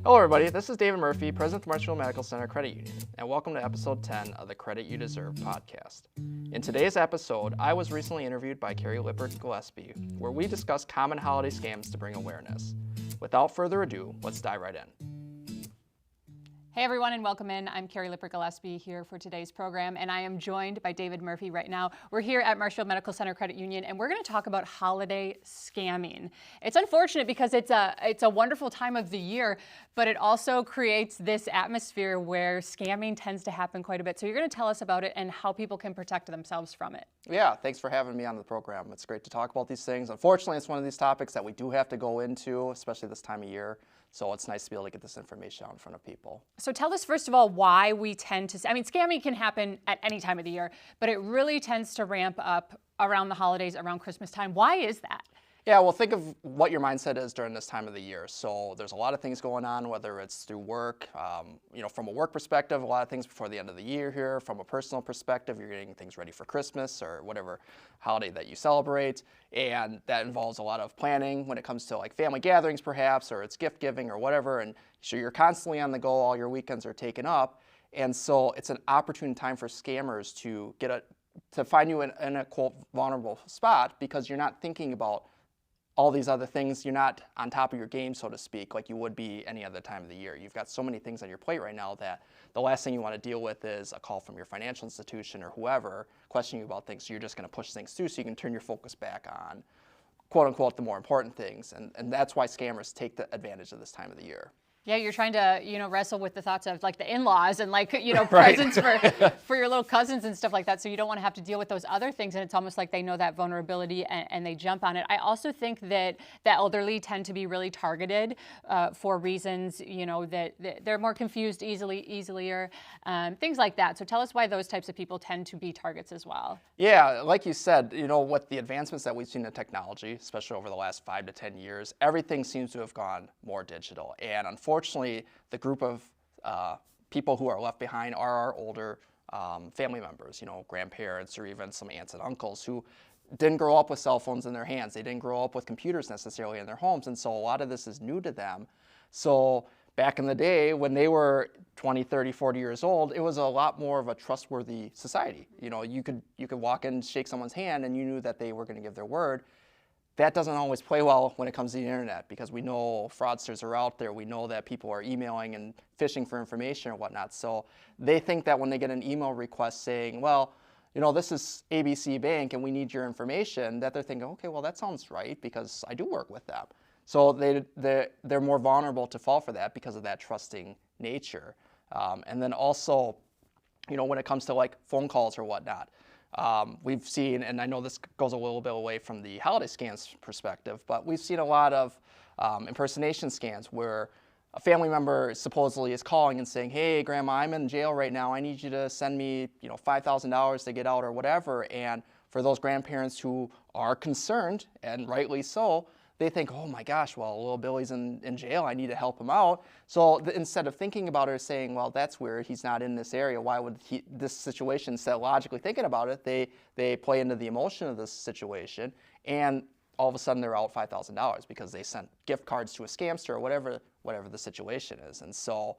Hello everybody, this is David Murphy, President of the Marshfield Medical Center Credit Union, and welcome to episode 10 of the Credit You Deserve podcast. In today's episode, I was recently interviewed by Carrie Lippert Gillaspie, where we discuss common holiday scams to bring awareness. Without further ado, let's dive right in. Hey everyone and welcome in. I'm Carrie Lippert Gillaspie here for today's program, and I am joined by David Murphy right now. We're here at Marshfield Medical Center Credit Union, and we're going to talk about holiday scamming. It's unfortunate because it's a wonderful time of the year, but it also creates this atmosphere where scamming tends to happen quite a bit. So you're going to tell us about it and how people can protect themselves from it. Yeah, thanks for having me on the program. It's great to talk about these things. Unfortunately, it's one of these topics that we do have to go into, especially this time of year. So it's nice to be able to get this information out in front of people. So tell us, first of all, why we tend to, scamming can happen at any time of the year, but it really tends to ramp up around the holidays, around Christmas time. Why is that? Yeah, well, think of what your mindset is during this time of the year. So there's a lot of things going on, whether it's through work, from a work perspective, a lot of things before the end of the year here. From a personal perspective, you're getting things ready for Christmas or whatever holiday that you celebrate. And that involves a lot of planning when it comes to like family gatherings perhaps, or it's gift giving or whatever. And so you're constantly on the go, all your weekends are taken up. And so it's an opportune time for scammers to find you in a quote vulnerable spot, because you're not thinking about all these other things. You're not on top of your game, so to speak, like you would be any other time of the year. You've got so many things on your plate right now that the last thing you want to deal with is a call from your financial institution or whoever questioning you about things. So you're just going to push things through so you can turn your focus back on, quote unquote, the more important things. And that's why scammers take the advantage of this time of the year. Yeah, you're trying to, wrestle with the thoughts of like the in-laws and like, Right. presents for your little cousins and stuff like that. So you don't want to have to deal with those other things. And it's almost like they know that vulnerability and they jump on it. I also think that the elderly tend to be really targeted for reasons, that they're more confused easier, things like that. So tell us why those types of people tend to be targets as well. Yeah, like you said, with the advancements that we've seen in technology, especially over the last 5 to 10 years, everything seems to have gone more digital. And unfortunately, the group of people who are left behind are our older family members, grandparents or even some aunts and uncles who didn't grow up with cell phones in their hands. They didn't grow up with computers necessarily in their homes. And so a lot of this is new to them. So back in the day when they were 20, 30, 40 years old, it was a lot more of a trustworthy society. You could walk in, shake someone's hand, and you knew that they were going to give their word. That doesn't always play well when it comes to the internet, because we know fraudsters are out there. We know that people are emailing and phishing for information or whatnot. So they think that when they get an email request saying, well, this is ABC Bank and we need your information, that they're thinking, okay, well, that sounds right because I do work with them. So they're more vulnerable to fall for that because of that trusting nature. And then also, when it comes to like phone calls or whatnot, we've seen, and I know this goes a little bit away from the holiday scams perspective, but we've seen a lot of impersonation scams where a family member supposedly is calling and saying, hey, Grandma, I'm in jail right now. I need you to send me, $5,000 to get out or whatever. And for those grandparents who are concerned, and rightly so, they think, oh my gosh, well, little Billy's in jail. I need to help him out. So instead of thinking about it or saying, well, that's weird, he's not in this area, why would this situation, instead of logically thinking about it, they play into the emotion of this situation, and all of a sudden they're out $5,000 because they sent gift cards to a scamster or whatever the situation is. And so,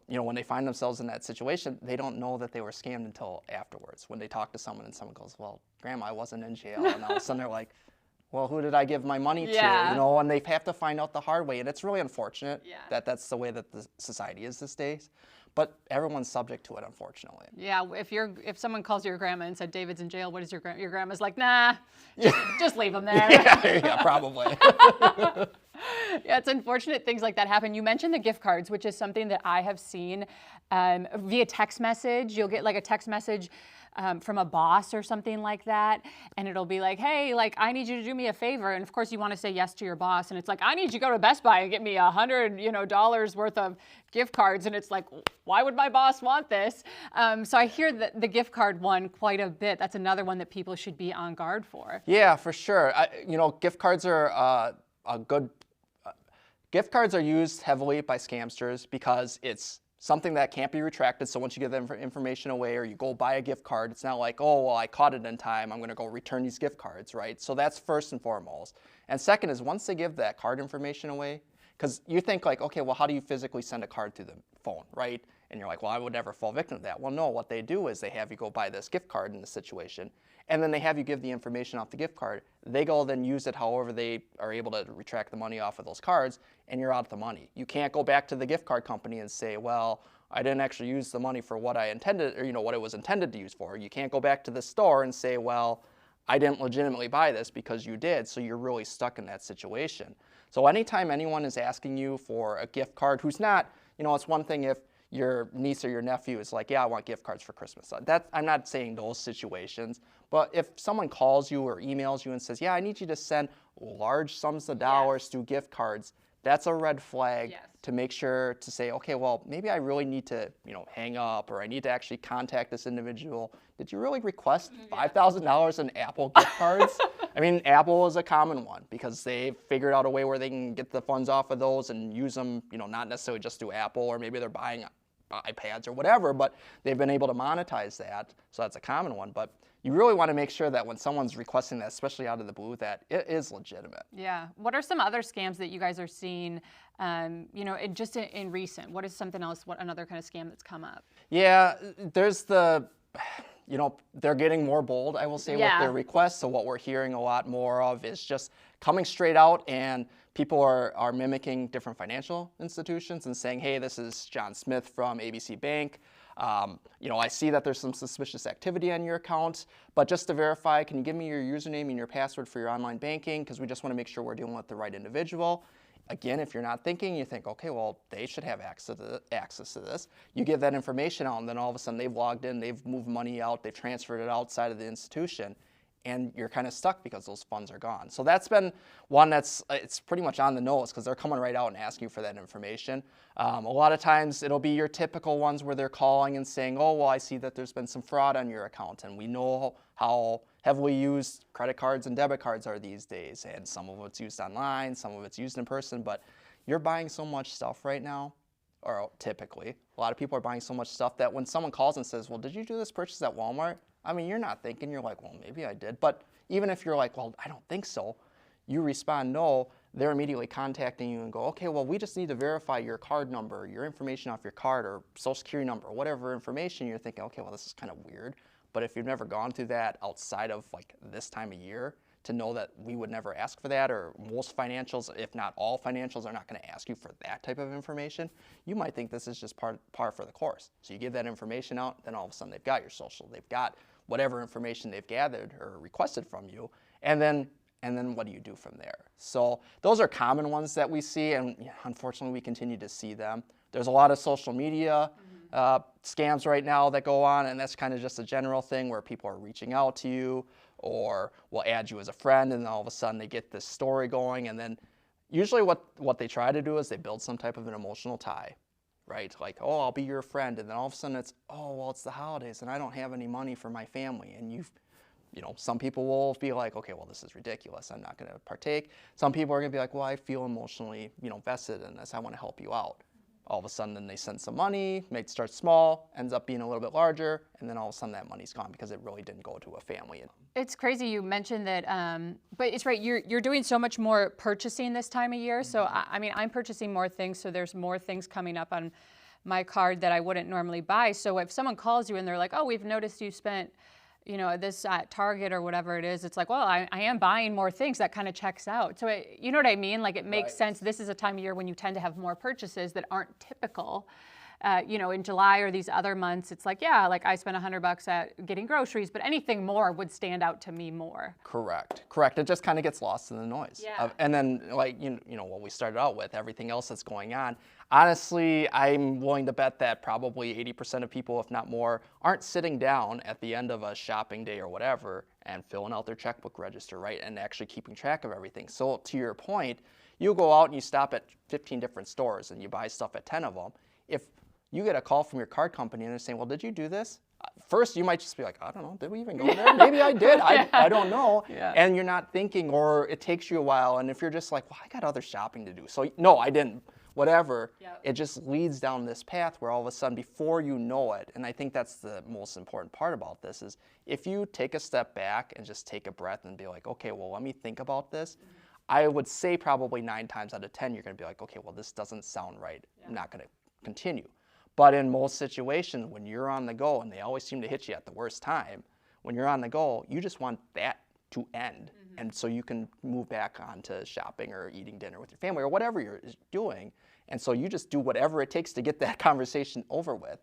when they find themselves in that situation, they don't know that they were scammed until afterwards. When they talk to someone and someone goes, well, Grandma, I wasn't in jail. And all of a sudden they're like, well, who did I give my money to? And they have to find out the hard way. And it's really unfortunate that that's the way that the society is these days. But everyone's subject to it, unfortunately. Yeah, if someone calls your grandma and said, David's in jail, what is your grandma's like, nah, just leave him there. yeah, probably. Yeah, it's unfortunate things like that happen. You mentioned the gift cards, which is something that I have seen via text message. You'll get like a text message from a boss or something like that, and it'll be like, hey, like, I need you to do me a favor. And of course you want to say yes to your boss, and it's like, I need you to go to Best Buy and get me $100 worth of gift cards. And it's like, why would my boss want this? So I hear the gift card one quite a bit. That's another one that people should be on guard for. Yeah, for sure. Gift cards are a good gift cards are used heavily by scamsters because it's something that can't be retracted. So once you give them information away or you go buy a gift card, it's not like, oh, well, I caught it in time, I'm going to go return these gift cards, right? So that's first and foremost. And second is once they give that card information away, Because you think like, okay, well, how do you physically send a card through the phone, right? And you're like, well, I would never fall victim to that. Well, no, what they do is they have you go buy this gift card in the situation, and then they have you give the information off the gift card. They go then use it however they are able to retract the money off of those cards, and you're out the money. You can't go back to the gift card company and say, well, I didn't actually use the money for what I intended, or what it was intended to use for. You can't go back to the store and say, well, I didn't legitimately buy this because you did, so you're really stuck in that situation. So anytime anyone is asking you for a gift card who's not, it's one thing if your niece or your nephew is like, yeah, I want gift cards for Christmas. I'm not saying those situations, but if someone calls you or emails you and says, yeah, I need you to send large sums of dollars through gift cards, that's a red flag to make sure to say, okay, well, maybe I really need to, hang up, or I need to actually contact this individual. Did you really request $5,000 in Apple gift cards? I mean, Apple is a common one because they figured out a way where they can get the funds off of those and use them, not necessarily just through Apple, or maybe they're buying iPads or whatever, but they've been able to monetize that. So that's a common one. But you really want to make sure that when someone's requesting that, especially out of the blue, that it is legitimate. Yeah. What are some other scams that you guys are seeing, just in recent? What is something else, another kind of scam that's come up? Yeah, there's they're getting more bold, I will say, with their requests. So what we're hearing a lot more of is just coming straight out, and people are mimicking different financial institutions and saying, hey, this is John Smith from ABC Bank. I see that there's some suspicious activity on your account, but just to verify, can you give me your username and your password for your online banking? Because we just want to make sure we're dealing with the right individual. Again, if you're not thinking, you think, okay, well, they should have access to this. You give that information out, and then all of a sudden they've logged in, they've moved money out, they've transferred it outside of the institution, and you're kind of stuck because those funds are gone. So that's been one it's pretty much on the nose because they're coming right out and asking you for that information. A lot of times it'll be your typical ones where they're calling and saying, oh, well, I see that there's been some fraud on your account, and we know how heavily used credit cards and debit cards are these days, and some of it's used online, some of it's used in person, but you're buying so much stuff right now, or typically, a lot of people are buying so much stuff that when someone calls and says, well, did you do this purchase at Walmart? I mean, you're not thinking, you're like, well, maybe I did. But even if you're like, well, I don't think so, you respond no, they're immediately contacting you and go, okay, well, we just need to verify your card number, your information off your card, or social security number, whatever information. You're thinking, okay, well, this is kind of weird. But if you've never gone through that outside of like this time of year, to know that we would never ask for that, or most financials, if not all financials, are not going to ask you for that type of information, you might think this is just par for the course. So you give that information out, then all of a sudden they've got your social, they've got whatever information they've gathered or requested from you, and then what do you do from there? So those are common ones that we see, and unfortunately we continue to see them. There's a lot of social media scams right now that go on, and that's kind of just a general thing where people are reaching out to you or will add you as a friend, and then all of a sudden they get this story going, and then usually what they try to do is they build some type of an emotional tie, right? Like, oh, I'll be your friend, and then all of a sudden it's, oh, well, it's the holidays and I don't have any money for my family, and some people will be like, okay, well, this is ridiculous, I'm not going to partake. Some people are going to be like, well, I feel emotionally, vested in this, I want to help you out. All of a sudden, then they send some money, may start small, ends up being a little bit larger, and then all of a sudden that money's gone because it really didn't go to a family. It's crazy you mentioned that, but it's right, you're doing so much more purchasing this time of year. So, I mean, I'm purchasing more things, so there's more things coming up on my card that I wouldn't normally buy. So if someone calls you and they're like, oh, we've noticed you spent this at Target or whatever it is, it's like, well, I am buying more things. That kind of checks out. So you know what I mean? Like, it makes sense. This is a time of year when you tend to have more purchases that aren't typical. In July or these other months, it's like, yeah, like I spent $100 at getting groceries, but anything more would stand out to me more. Correct. It just kind of gets lost in the noise. Yeah. And then, like, what we started out with, everything else that's going on. Honestly, I'm willing to bet that probably 80% of people, if not more, aren't sitting down at the end of a shopping day or whatever and filling out their checkbook register, right, and actually keeping track of everything. So to your point, you go out and you stop at 15 different stores and you buy stuff at 10 of them. If you get a call from your card company and they're saying, well, did you do this? First, you might just be like, I don't know, did we even go there? Maybe I did, I don't know. Yeah. And you're not thinking, or it takes you a while, and if you're just like, well, I got other shopping to do, so no, I didn't, whatever, It just leads down this path where all of a sudden, before you know it, and I think that's the most important part about this, is if you take a step back and just take a breath and be like, okay, well, let me think about this, I would say probably 9 times out of 10, you're going to be like, okay, well, this doesn't sound right. I'm not going to continue. But in most situations, when you're on the go, and they always seem to hit you at the worst time, when you're on the go, you just want that to end. And so you can move back on to shopping or eating dinner with your family or whatever you're doing. And so you just do whatever it takes to get that conversation over with.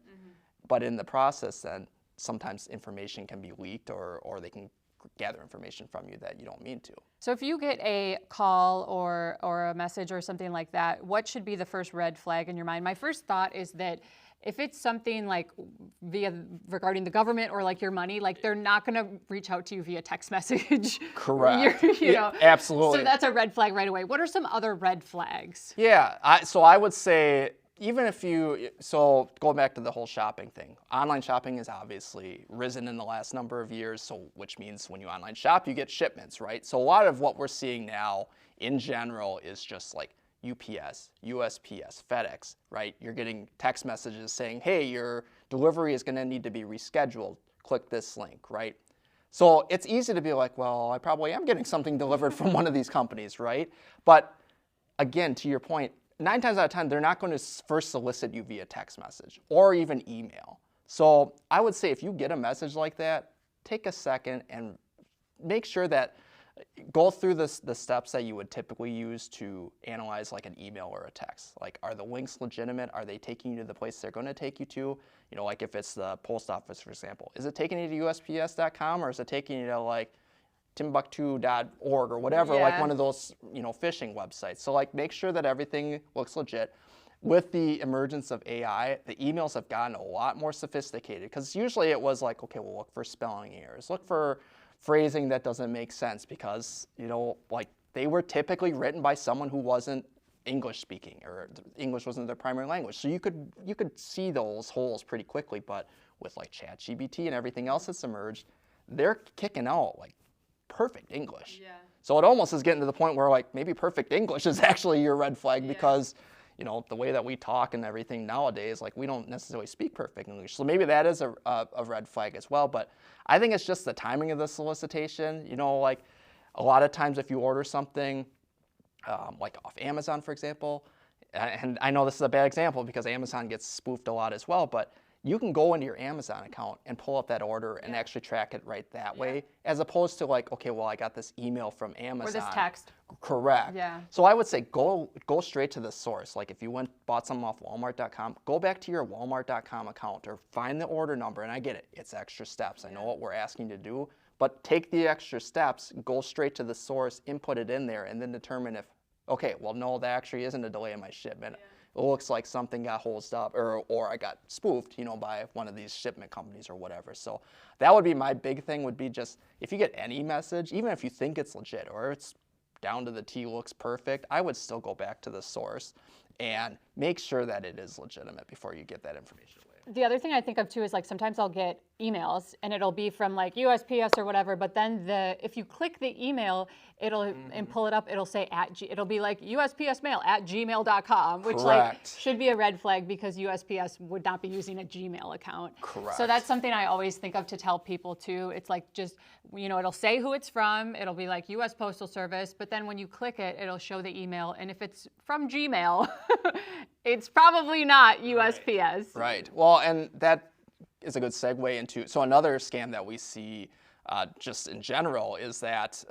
But in the process, then sometimes information can be leaked or they can gather information from you that you don't mean to. So if you get a call or a message or something like that, what should be the first red flag in your mind? My first thought is that if it's something like regarding the government or like your money, like they're not going to reach out to you via text message. Correct. you know? Absolutely. So that's a red flag right away. What are some other red flags? Yeah, so I would say, even if so going back to the whole shopping thing, online shopping has obviously risen in the last number of years, so which means when you online shop, you get shipments, right? So a lot of what we're seeing now in general is just like UPS, USPS, FedEx, right? You're getting text messages saying, hey, your delivery is gonna need to be rescheduled. Click this link, right? So it's easy to be like, well, I probably am getting something delivered from one of these companies, right? But again, to your point, 9 times out of 10, they're not going to first solicit you via text message or even email. So I would say if you get a message like that, take a second and make sure that go through the steps that you would typically use to analyze like an email or a text. Like, are the links legitimate? Are they taking you to the place they're going to take you to? You know, like if it's the post office, for example, is it taking you to USPS.com or is it taking you to like Timbuktu.org or whatever, like one of those, phishing websites. So like make sure that everything looks legit. With the emergence of AI, the emails have gotten a lot more sophisticated because usually it was like, okay, well, look for spelling errors, look for phrasing that doesn't make sense because, like they were typically written by someone who wasn't English speaking or English wasn't their primary language. So you could see those holes pretty quickly, but with like ChatGPT and everything else that's emerged, they're kicking out like perfect English. Yeah. So it almost is getting to the point where like maybe perfect English is actually your red flag because, the way that we talk and everything nowadays, like we don't necessarily speak perfect English. So maybe that is a red flag as well. But I think it's just the timing of the solicitation. Like a lot of times if you order something like off Amazon, for example, and I know this is a bad example because Amazon gets spoofed a lot as well, but you can go into your Amazon account and pull up that order and actually track it right that way, as opposed to like, okay, well, I got this email from Amazon. Or this text. Correct. Yeah. So I would say go straight to the source. Like if you bought something off Walmart.com, go back to your Walmart.com account or find the order number. And I get it, it's extra steps. I know what we're asking to do, but take the extra steps, go straight to the source, input it in there, and then determine if, okay, well, no, that actually isn't a delay in my shipment. Yeah. It looks like something got hosed up or I got spoofed, by one of these shipment companies or whatever. So that would be my big thing would be just if you get any message, even if you think it's legit or it's down to the T, looks perfect, I would still go back to the source and make sure that it is legitimate before you get that information away. The other thing I think of too is like sometimes I'll get emails and it'll be from like USPS or whatever, but then if you click the email, it'll and pull it up, it'll say it'll be like USPS mail @gmail.com, which like should be a red flag because USPS would not be using a Gmail account. Correct. So that's something I always think of to tell people too. It's like just, it'll say who it's from, it'll be like US Postal Service, but then when you click it, it'll show the email. And if it's from Gmail, it's probably not USPS. Right. Well, and that is a good segue into, so another scam that we see just in general is that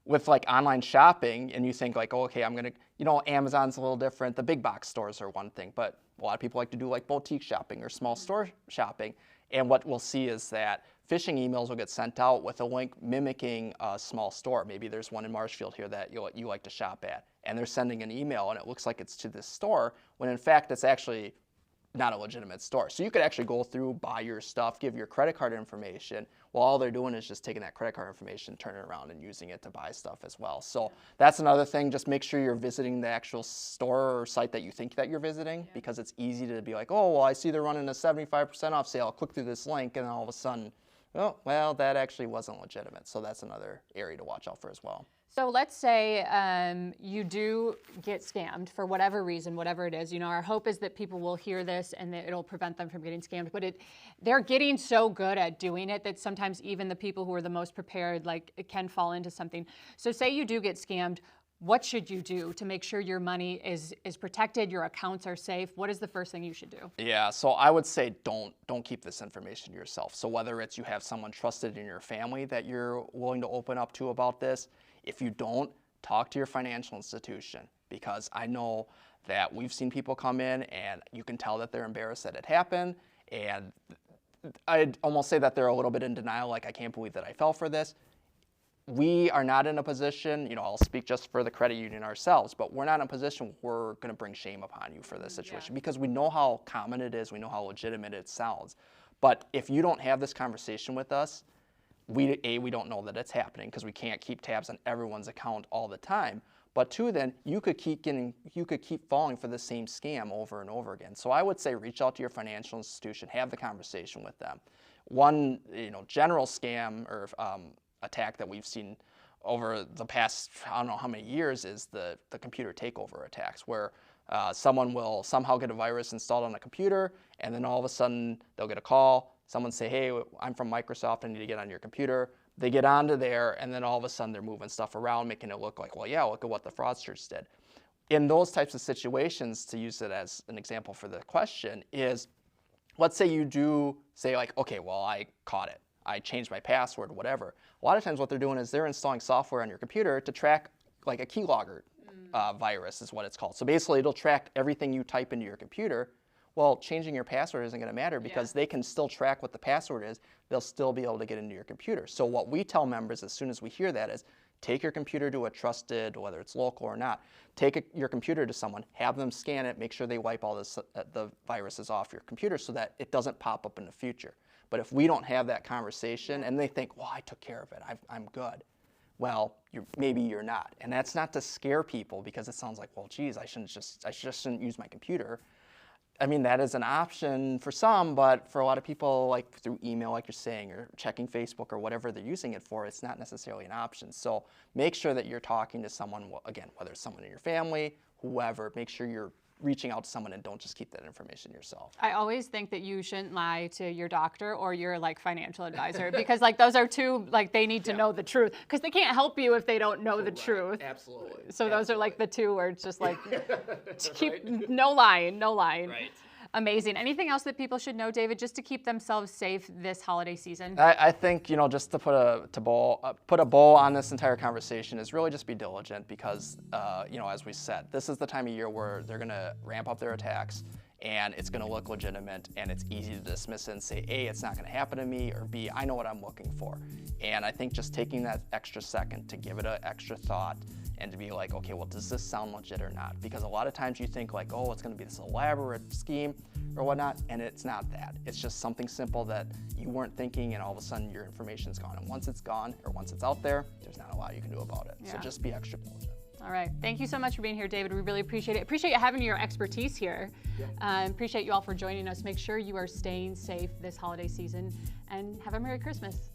with like online shopping and you think like, oh, okay, I'm going to, Amazon's a little different. The big box stores are one thing, but a lot of people like to do like boutique shopping or small store shopping. And what we'll see is that phishing emails will get sent out with a link mimicking a small store. Maybe there's one in Marshfield here that you like to shop at. And they're sending an email and it looks like it's to this store when in fact it's actually not a legitimate store. So you could actually go through, buy your stuff, give your credit card information, while all they're doing is just taking that credit card information, turning it around and using it to buy stuff as well. So that's another thing, just make sure you're visiting the actual store or site that you think that you're visiting because it's easy to be like, oh, well, I see they're running a 75% off sale, I'll click through this link and all of a sudden, oh, well, that actually wasn't legitimate. So that's another area to watch out for as well. So let's say you do get scammed for whatever reason, whatever it is. You know, our hope is that people will hear this and that it'll prevent them from getting scammed. But they're getting so good at doing it that sometimes even the people who are the most prepared, like, it can fall into something. So say you do get scammed. What should you do to make sure your money is protected, your accounts are safe? What is the first thing you should do? Yeah, so I would say don't keep this information to yourself. So whether it's you have someone trusted in your family that you're willing to open up to about this, if you don't, talk to your financial institution, because I know that we've seen people come in and you can tell that they're embarrassed that it happened, and I'd almost say that they're a little bit in denial, like, I can't believe that I fell for this. We are not in a position, you know, I'll speak just for the credit union ourselves, but we're not in a position where we're going to bring shame upon you for this situation, because we know how common it is, we know how legitimate it sounds. But if you don't have this conversation with us, we don't know that it's happening because we can't keep tabs on everyone's account all the time. But two, then you could keep falling for the same scam over and over again. So I would say reach out to your financial institution, have the conversation with them. One, general scam or attack that we've seen over the past, I don't know how many years, is the computer takeover attacks, where someone will somehow get a virus installed on a computer, and then all of a sudden they'll get a call. Someone say, hey, I'm from Microsoft, I need to get on your computer. They get onto there, and then all of a sudden they're moving stuff around, making it look like, well, yeah, look at what the fraudsters did. In those types of situations, to use it as an example for the question, is let's say you do say, like, okay, well, I caught it. I changed my password, whatever. A lot of times what they're doing is they're installing software on your computer to track, like, a keylogger virus is what it's called. So basically it'll track everything you type into your computer. Well, changing your password isn't going to matter because they can still track what the password is. They'll still be able to get into your computer. So what we tell members as soon as we hear that is take your computer to a trusted, whether it's local or not, take your computer to someone, have them scan it, make sure they wipe all the viruses off your computer so that it doesn't pop up in the future. But if we don't have that conversation and they think, well, I took care of it, I'm good. Well, maybe you're not. And that's not to scare people, because it sounds like, well, geez, I just shouldn't use my computer. I mean, that is an option for some, but for a lot of people, like through email, like you're saying, or checking Facebook or whatever they're using it for, it's not necessarily an option. So make sure that you're talking to someone, again, whether it's someone in your family, whoever, make sure you're reaching out to someone and don't just keep that information yourself. I always think that you shouldn't lie to your doctor or your, like, financial advisor, because, like, those are two, like, they need to know the truth, because they can't help you if they don't know the truth. Absolutely. So those are like the two where it's just like no lying. Right. Amazing. Anything else that people should know, David, just to keep themselves safe this holiday season? I think, just to put a bow on this entire conversation is really just be diligent, because, as we said, this is the time of year where they're going to ramp up their attacks, and it's going to look legitimate, and it's easy to dismiss it and say, A, it's not going to happen to me, or B, I know what I'm looking for. And I think just taking that extra second to give it an extra thought and to be like, okay, well, does this sound legit or not? Because a lot of times you think, like, oh, it's going to be this elaborate scheme or whatnot, and it's not that. It's just something simple that you weren't thinking, and all of a sudden your information's gone. And once it's gone, or once it's out there, there's not a lot you can do about it. So just be extra diligent. All right. Thank you so much for being here, David. We really appreciate it. Appreciate you having your expertise here. Appreciate you all for joining us. Make sure you are staying safe this holiday season, and have a Merry Christmas.